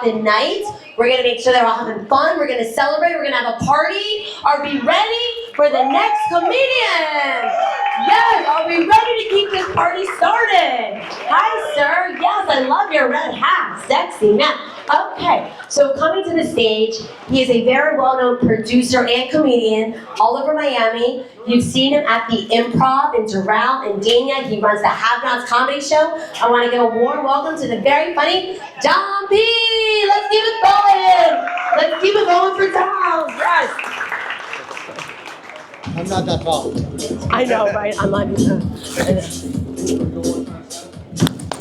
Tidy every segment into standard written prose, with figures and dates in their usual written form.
throughout the night. We're gonna make sure they're all having fun. We're gonna celebrate. We're gonna have a party. Are we ready for the next comedian? Yes, are we ready to keep this party started? Hi, sir. Yes, I love your red hat. Sexy man. Okay, so coming to the stage, he is a very well-known producer and comedian all over Miami. You've seen him at the Improv in Doral and Dania. He runs the Have Nots comedy show. I want to give a warm welcome to the very funny Dom P. Let's keep it going. Let's keep it going for Dom. Yes. I'm not that tall. I know, right? I'm on.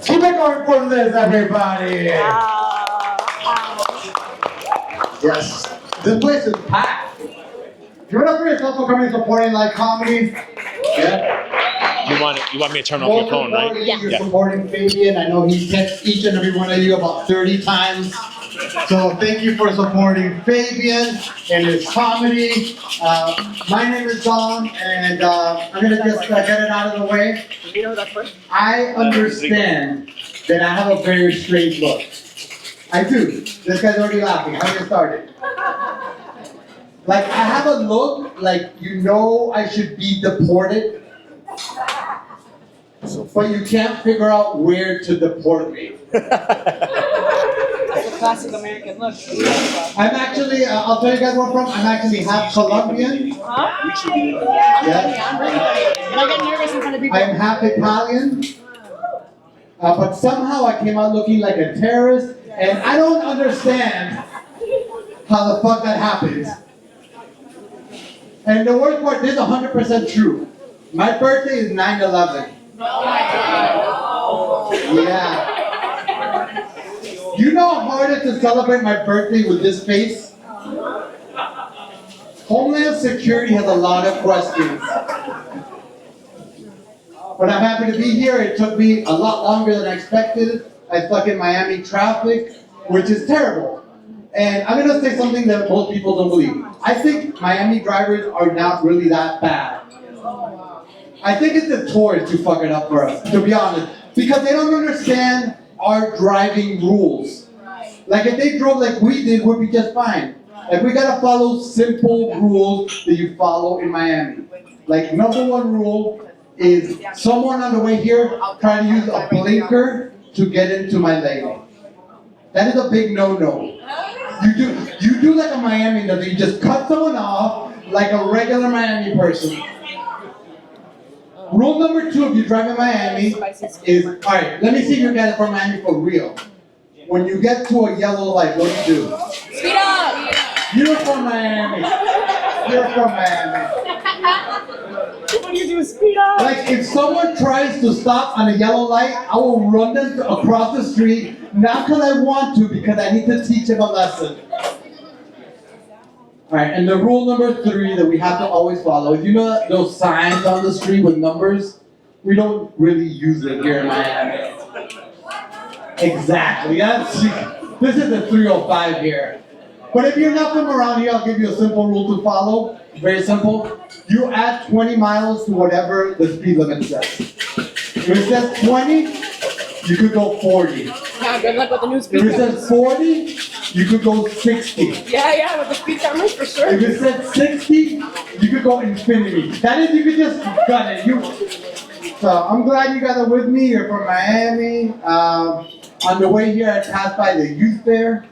Keep it going for Liz, everybody. Yes. This place is packed. You want to for yourself for coming supporting like comedy? Yeah. You want me to turn off your phone, right? Yeah. You're supporting Fabian. I know he texted each and every one of you about 30 times. So thank you for supporting Fabian and his comedy. My name is Dom, and I'm going to just get it out of the way. I understand that I have a very strange look. I do. This guy's already laughing. How do you start it? Like, I have a look like you know I should be deported, but you can't figure out where to deport me. That's a classic American look. I'm actually, I'll tell you guys where I'm from. I'm actually half Colombian. Huh? Yes. I get nervous in front of people. I'm half Italian. But somehow I came out looking like a terrorist, and I don't understand how the fuck that happens. And the worst part, this is 100% true. My birthday is 9/11. Yeah. You know how hard it is to celebrate my birthday with this face? Homeland Security has a lot of questions. But I'm happy to be here. It took me a lot longer than I expected. I stuck in Miami traffic, which is terrible. And I'm gonna say something that most people don't believe. I think Miami drivers are not really that bad. I think it's the tourists who fuck it up for us, to be honest. Because they don't understand our driving rules. Like if they drove like we did, we'd be just fine. Like we gotta follow simple rules that you follow in Miami. Like number one rule is someone on the way here trying to use a blinker to get into my lane. That is a big no-no. You do like a Miami that you just cut someone off like a regular Miami person. Rule number 2 if you drive in Miami is, alright, let me see if you guys are from Miami for real. When you get to a yellow light, what do you do? Speed up! You're from Miami. You're from Miami. What do you do? Speed up! Like if someone tries to stop on a yellow light, I will run them across the street, not because I want to, because I need to teach them a lesson. Alright, and the rule number 3 that we have to always follow is, you know those signs on the street with numbers? We don't really use it here in Miami. Exactly, this is the 305 here. But if you're not from around here, I'll give you a simple rule to follow. Very simple. You add 20 miles to whatever the speed limit says. If it says 20, you could go 40. Yeah, good luck with the new speed If it says 40, you could go 60. Yeah, with the speed cameras for sure. If it said 60, you could go infinity. That is, you could just gun it. So I'm glad you guys are with me. You're from Miami. On the way here, I passed by the youth fair.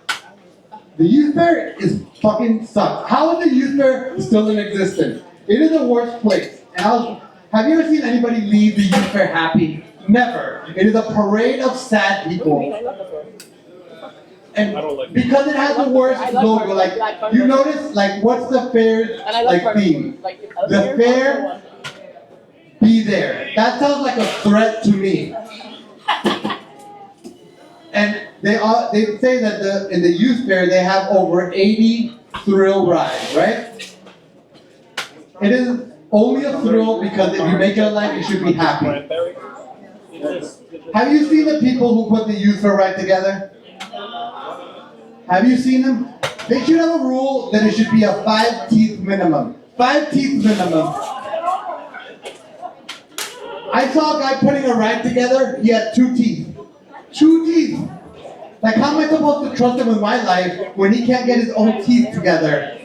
The youth fair is fucking sucks. How is the youth fair still in existence? It is the worst place. And have you ever seen anybody leave the youth fair happy? Never. It is a parade of sad people. And because it has the worst logo, like you notice, like what's the fair's like theme? The fair, be there. That sounds like a threat to me. And they say that in the youth fair they have over 80 thrill rides, right? It is only a thrill because if you make it a life, you should be happy. Have you seen the people who put the youth fair ride together? Have you seen them? They should have a rule that it should be a 5-teeth minimum. 5-teeth minimum. I saw a guy putting a ride together, he had 2 teeth. 2 teeth. Like, how am I supposed to trust him with my life when he can't get his own teeth together?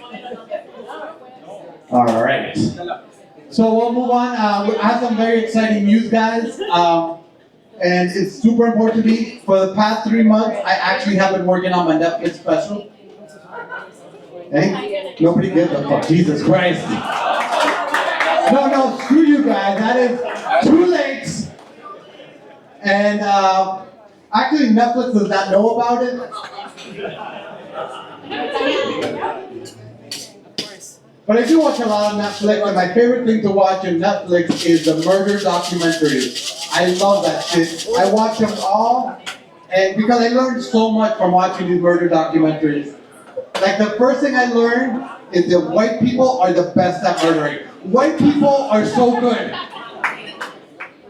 All right. So we'll move on. I have some very exciting news, guys. And it's super important to me. For the past 3 months, I actually have been working on my Netflix special. Hey, nobody gives a fuck. Jesus Christ. No, screw you guys. That is too late. And actually, Netflix does not know about it. But I do watch a lot of Netflix, and my favorite thing to watch on Netflix is the murder documentaries. I love that shit. I watch them all, and because I learned so much from watching these murder documentaries. Like, the first thing I learned is that white people are the best at murdering. White people are so good.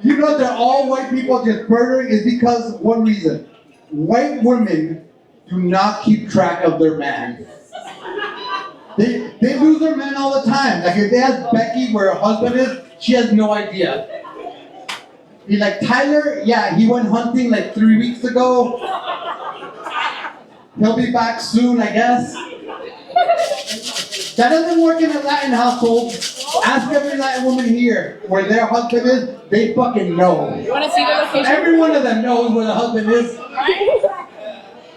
You know they're all white people just murdering is because one reason. White women do not keep track of their man. They lose their man all the time. Like, if they ask Becky where her husband is, she has no idea. Be like, Tyler, yeah, he went hunting like 3 weeks ago. He'll be back soon, I guess. That doesn't work in a Latin household. Ask every Latin woman here where their husband is, they fucking know. You want to see the location? Every one of them knows where the husband is.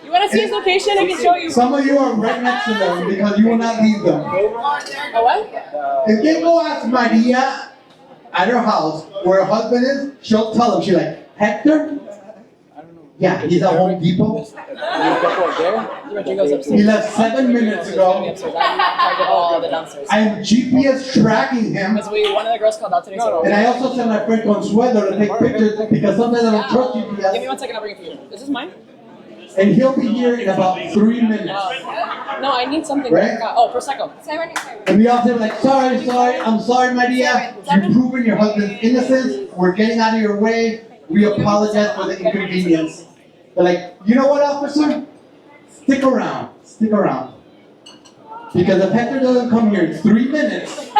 You want to see his location? I can show you. Some of you are right next to them because you will not leave them. A what? If they go ask Maria at her house where her husband is, she'll tell them. She's like, Hector? Yeah, he's at Home Depot. Rodrigo's upstairs. He left 7 minutes ago. All the downstairs. I'm GPS tracking him. Because one of the girls called out today. And I also sent my friend Consuelo to take pictures because sometimes I don't trust GPS. Give me 1 second, I'll bring it for you. Is this mine? And he'll be here in about 3 minutes. No, I need something. Right? Oh, Prosecco. And we all say like, sorry, I'm sorry, Maria. You've proven your husband's innocence. We're getting out of your way. We apologize for the inconvenience. But like, you know what, officer? Stick around. Because if Hector doesn't come here in 3 minutes,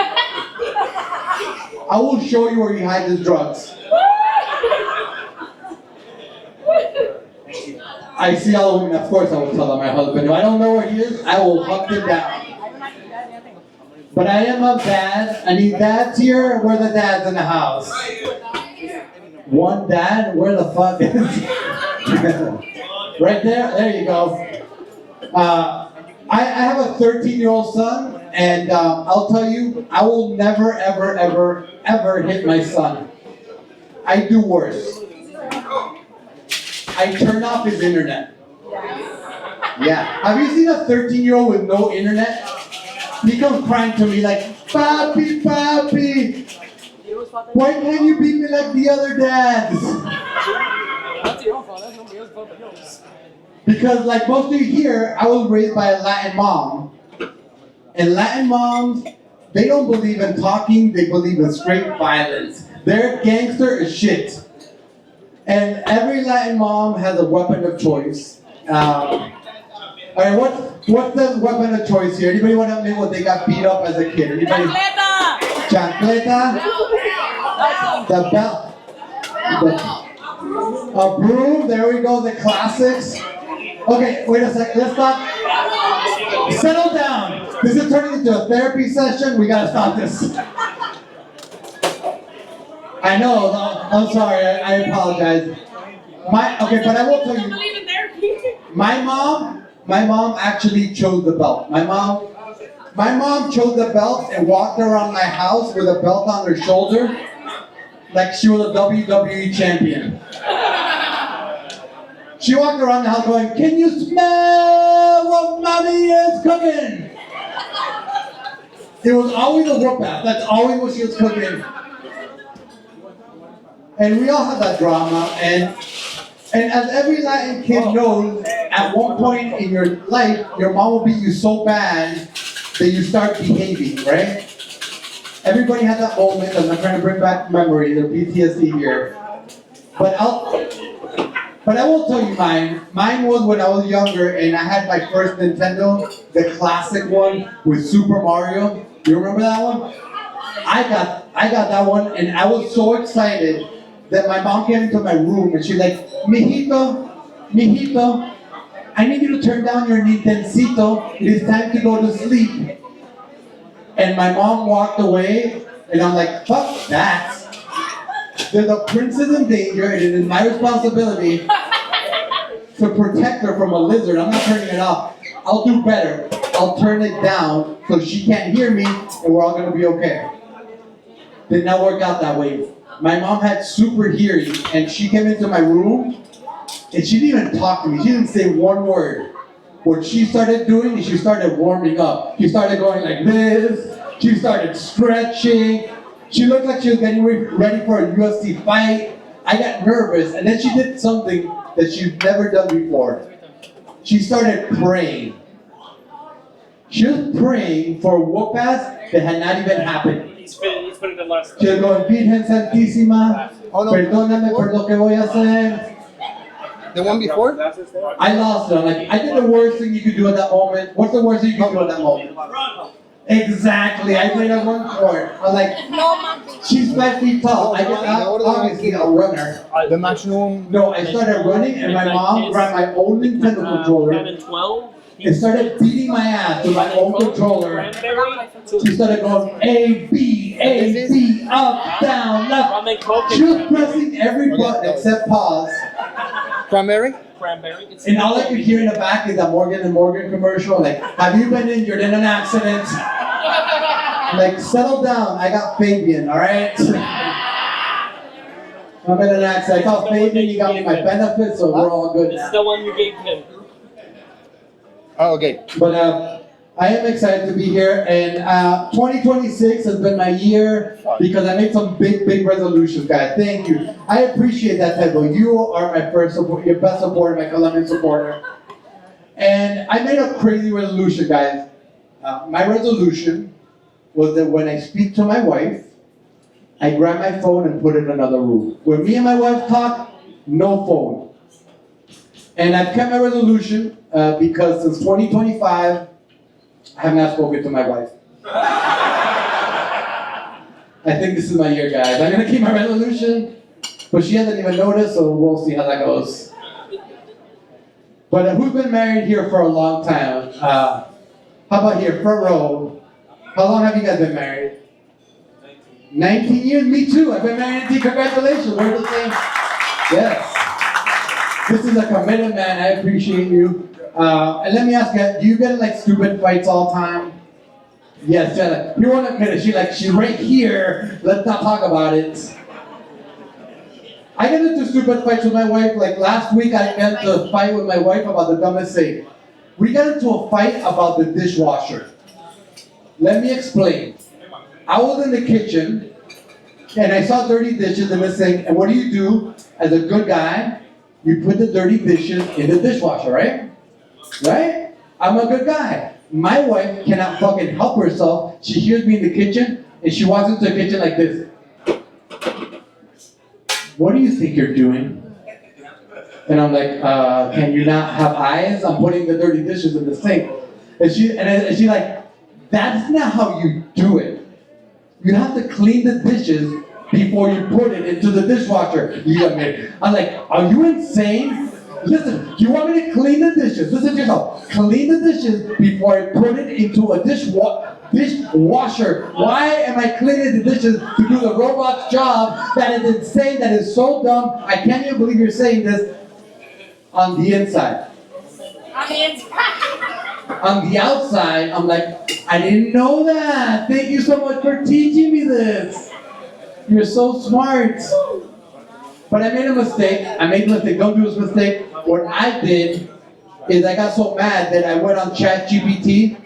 I will show you where he hides his drugs. I see all the women, of course I will tell them my husband. If I don't know where he is, I will hunt him down. But I am a dad. I need dads here. Where are the dads in the house? One dad? Where the fuck is right there? There you go. I have a 13-year-old son, and I'll tell you, I will never, ever, ever, ever hit my son. I do worse. I turn off his internet. Yeah. Have you seen a 13-year-old with no internet? He comes crying to me like, Papi, Papi, why can't you beat me like the other dads? That's your own fault. That's nobody else's fault but yours. Because like most of you here, I was raised by a Latin mom. And Latin moms, they don't believe in talking, they believe in straight violence. They're gangster as shit. And every Latin mom has a weapon of choice. All right, what's the weapon of choice here? Anybody want to admit what they got beat up as a kid? Anybody? Chancleta. The belt. A broom. There we go. The classics. Okay, wait a second. Let's stop. Settle down. This is turning into a therapy session. We gotta stop this. I know. I'm sorry. I apologize. Okay, but I will tell you. My mom actually chose the belt. My mom chose the belt and walked around my house with a belt on her shoulder, like she was a WWE champion. She walked around the house going, "Can you smell what mommy is cooking?" It was always a whoop ass. That's always what she was cooking. And we all have that drama, and as every Latin kid knows, at one point in your life, your mom will beat you so bad that you start behaving, right? Everybody has that moment, and I'm trying to bring back memories of PTSD here. But I will tell you mine. Mine was when I was younger, and I had my first Nintendo, the classic one with Super Mario. You remember that one? I got that one, and I was so excited that my mom came into my room and she's like, mijito, I need you to turn down your Nintendito. It is time to go to sleep. And my mom walked away, and I'm like, fuck that. The prince is in danger, and it is my responsibility to protect her from a lizard. I'm not turning it off. I'll do better. I'll turn it down so she can't hear me, and we're all gonna be okay. Did not work out that way. My mom had super hearing, and she came into my room, and she didn't even talk to me. She didn't say one word. What she started doing is she started warming up. She started going like this. She started stretching. She looked like she was getting ready for a UFC fight. I got nervous, and then she did something that she'd never done before. She started praying. She was praying for a whoop-ass that had not even happened. He's putting the last. She was going, Virgen Santísima, perdóname por lo que voy a hacer. The one before? I lost it. I'm like, I did the worst thing you could do at that moment. What's the worst thing you could do at that moment? Exactly. I made a run for it. I'm like, she's 5 feet tall. I did not obviously a runner. The maximum. No, I started running, and my mom grabbed my own Nintendo controller and started beating my ass with my own controller. She started going A, B, up, down, left. She was pressing every button except pause. Cranberry? And all I could hear in the back is that Morgan & Morgan commercial, like, have you been injured in an accident? Like, settle down, I got Fabian, alright? I'm in an accident, I called Fabian, he got me my benefits, so we're all good This is now. the one you gave him. Oh, okay. But I am excited to be here, and 2026 has been my year because I made some big resolutions, guys. Thank you. I appreciate that, Tedbo. You are my first support, your best supporter, my Colombian supporter. And I made a crazy resolution, guys. My resolution was that when I speak to my wife, I grab my phone and put it in another room. When me and my wife talk, no phone. And I've kept my resolution because since 2025, I have not spoken to my wife. I think this is my year, guys. I'm gonna keep my resolution, but she hasn't even noticed, so we'll see how that goes. But who's been married here for a long time? How about here, front row? How long have you guys been married? 19 years? Me too. I've been married. Congratulations. We're the same. Yes. This is a committed man. I appreciate you. And let me ask you, do you get like stupid fights all the time? Yes, Jenna. You won't admit it. She's right here. Let's not talk about it. I get into stupid fights with my wife. Like last week, I got into a fight with my wife about the dumbest thing. We got into a fight about the dishwasher. Let me explain. I was in the kitchen, and I saw dirty dishes in the sink, and what do? As a good guy, you put the dirty dishes in the dishwasher, right? Right? I'm a good guy. My wife cannot fucking help herself. She hears me in the kitchen, and she walks into the kitchen like this. What do you think you're doing? And I'm like, can you not have eyes? I'm putting the dirty dishes in the sink. And she's like, that's not how you do it. You have to clean the dishes before you put it into the dishwasher. I'm like, are you insane? Listen, you want me to clean the dishes? Listen to yourself. Clean the dishes before I put it into a dishwasher. Why am I cleaning the dishes to do the robot's job? That is insane. That is so dumb. I can't even believe you're saying this. On the inside. On the inside. On the outside, I'm like, I didn't know that. Thank you so much for teaching me this. You're so smart. But I made a mistake. Don't do this mistake. What I did is I got so mad that I went on ChatGPT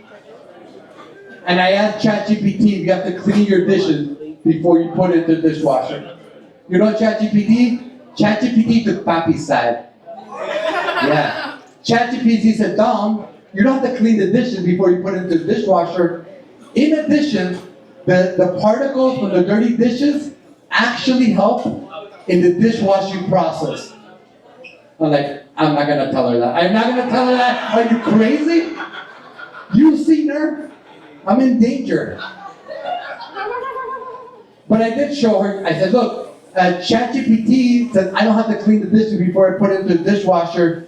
and I asked ChatGPT if you have to clean your dishes before you put it in the dishwasher. You know ChatGPT? ChatGPT took Papi's side. Yeah. ChatGPT said, Dom, you don't have to clean the dishes before you put it into the dishwasher. In addition, the particles from the dirty dishes actually help in the dishwashing process. I'm like, I'm not gonna tell her that. I'm not gonna tell her that. Are you crazy? You seen her? I'm in danger. But I did show her, I said, look, ChatGPT says I don't have to clean the dishes before I put it into the dishwasher.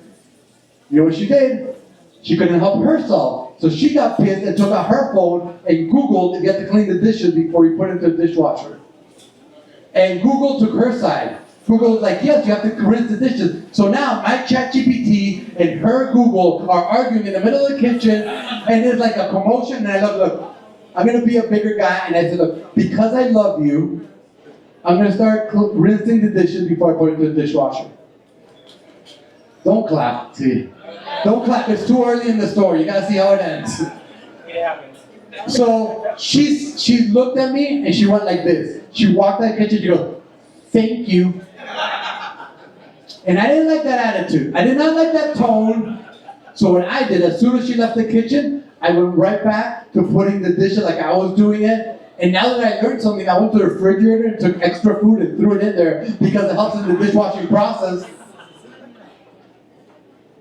You know what she did? She couldn't help herself. So she got pissed and took out her phone and Googled if you have to clean the dishes before you put it into the dishwasher. And Google took her side. Google was like, yes, you have to rinse the dishes. So now my ChatGPT and her Google are arguing in the middle of the kitchen, and there's like a commotion, and I go, look, I'm gonna be a bigger guy, and I said, look, because I love you, I'm gonna start rinsing the dishes before I put it into the dishwasher. Don't clap, see. Don't clap, it's too early in the story, you gotta see how it ends. So she looked at me and she went like this. She walked out of the kitchen, she goes, thank you. And I didn't like that attitude. I did not like that tone. So what I did, as soon as she left the kitchen, I went right back to putting the dishes like I was doing it. And now that I learned something, I went to the refrigerator and took extra food and threw it in there because it helps in the dishwashing process.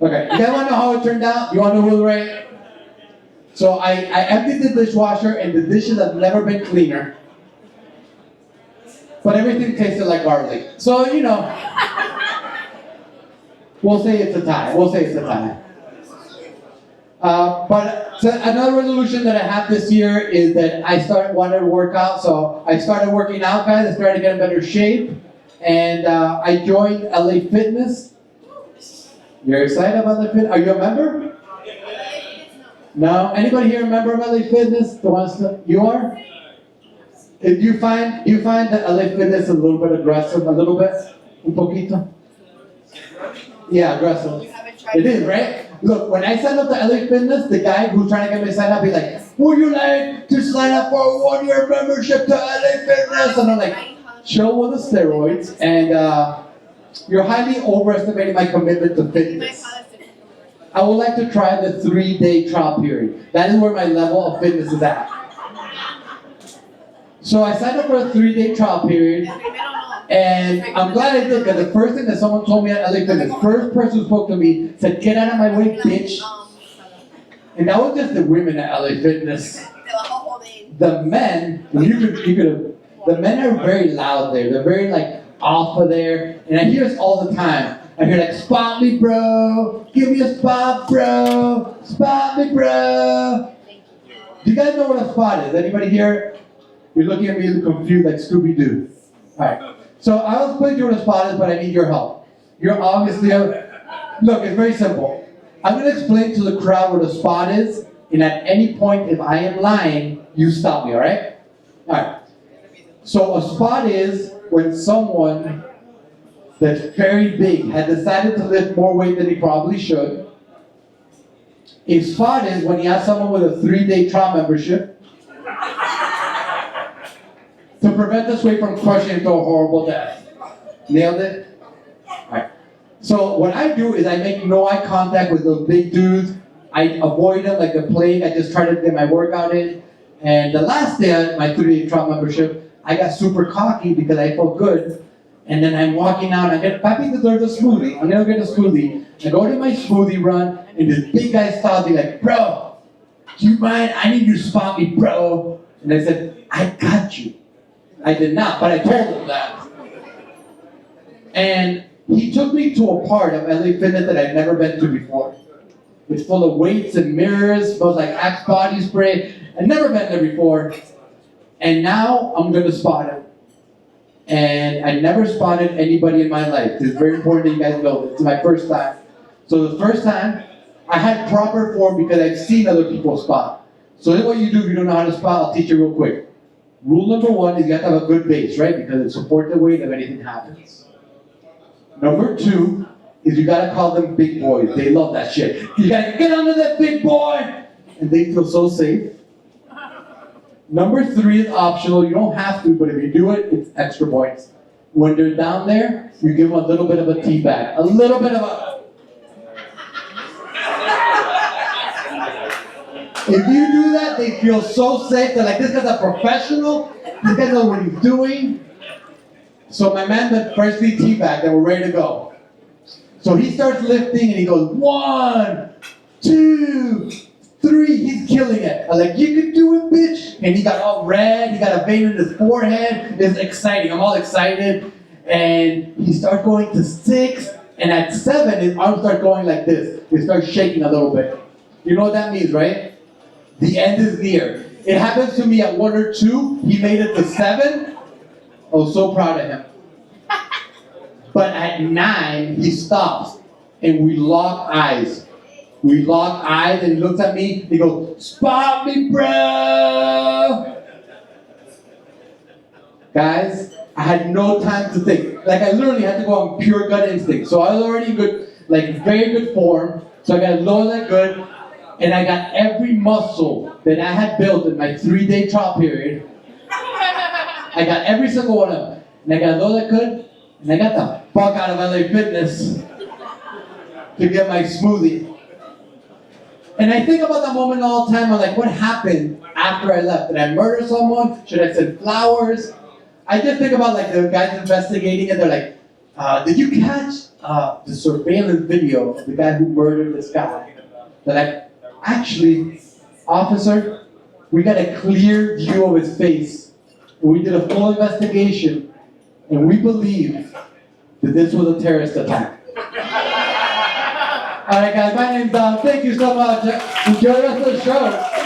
Okay, you guys want to know how it turned out? You want to know who right? So I emptied the dishwasher and the dishes have never been cleaner. But everything tasted like garlic. So, you know, we'll say it's a tie. We'll say it's a tie. But so another resolution that I have this year is that I wanted to work out. So I started working out, guys. I started to get in better shape. And I joined LA Fitness. You're excited about LA Fitness? Are you a member? No? Anybody here a member of LA Fitness? The ones that you are? If you find that LA Fitness is a little bit aggressive, a little bit, un poquito? Yeah, aggressive. It is, right? Look, when I signed up to LA Fitness, the guy who's trying to get me to sign up, he's like, would you like to sign up for a 1-year membership to LA Fitness? And I'm like, chill with the steroids, and you're highly overestimating my commitment to fitness. I would like to try the 3-day trial period. That is where my level of fitness is at. So I signed up for a 3-day trial period, and I'm glad I did, because the first thing that someone told me at LA Fitness, the first person who spoke to me said, get out of my way, bitch. And that was just the women at LA Fitness. The men, the men are very loud there. They're very like alpha there, and I hear this all the time. I hear like, spot me, bro. Give me a spot, bro. Spot me, bro. Do you guys know what a spot is? Anybody here? You're looking at me confused like Scooby-Doo. Alright. So I'll explain to you what a spot is, but I need your help. You're obviously look, it's very simple. I'm going to explain to the crowd what a spot is, and at any point, if I am lying, you stop me, alright? Alright. So a spot is when someone that's very big had decided to lift more weight than he probably should. A spot is when you have someone with a 3-day trial membership to prevent this weight from crushing into a horrible death. Nailed it? Alright. So what I do is I make no eye contact with those big dudes. I avoid them like the plague. I just try to get my workout in. And the last day of my 3-day trial membership, I got super cocky because I felt good. And then I'm walking out, Papi deserves a smoothie. I'm gonna get a smoothie. I go to my smoothie run, and this big guy stops me like, bro, do you mind? I need you to spot me, bro. And I said, I got you. I did not, but I told him that. And he took me to a part of LA Fitness that I'd never been to before. It's full of weights and mirrors, smells like Axe body spray. I'd never been there before. And now I'm gonna spot him. And I never spotted anybody in my life. It's very important that you guys know this. It's my first time. So the first time, I had proper form because I've seen other people spot. So this is what you do if you don't know how to spot. I'll teach you real quick. Rule number 1 is you have to have a good base, right? Because it supports the weight if anything happens. Number 2 is you gotta call them big boys. They love that shit. You gotta get under that big boy! And they feel so safe. Number 3 is optional. You don't have to, but if you do it, it's extra points. When they're down there, you give them a little bit of a tea bag. A little bit of a... If you do that, they feel so safe. They're like, this guy's a professional. This guy knows what he's doing. So my man went freshly teabagged and we're ready to go. So he starts lifting and he goes, 1, 2, 3. He's killing it. I'm like, you can do it, bitch. And he got all red. He got a vein in his forehead. It's exciting. I'm all excited. And he starts going to 6. And at 7, his arms start going like this. it starts shaking a little bit. You know what that means, right? The end is near. It happens to me at 1 or 2. He made it to 7. I was so proud of him. But at 9, he stops, and we lock eyes. We lock eyes, and he looks at me. He goes, "Spot me, bro!" Guys, I had no time to think. Like, I literally had to go on pure gut instinct. So I was already in good, like, very good form. So I got low leg good, and I got every muscle that I had built in my 3-day trial period. I got every single one of them. And I got low leg good, and I got the fuck out of LA Fitness to get my smoothie. And I think about that moment all the time. I'm like, what happened after I left? Did I murder someone? Should I send flowers? I just think about like the guys investigating it. They're like, did you catch the surveillance video of the guy who murdered this guy? They're like, actually, officer, we got a clear view of his face. We did a full investigation, and we believe that this was a terrorist attack. All right, guys, my name's Dom. Thank you so much. Enjoy the rest of the show.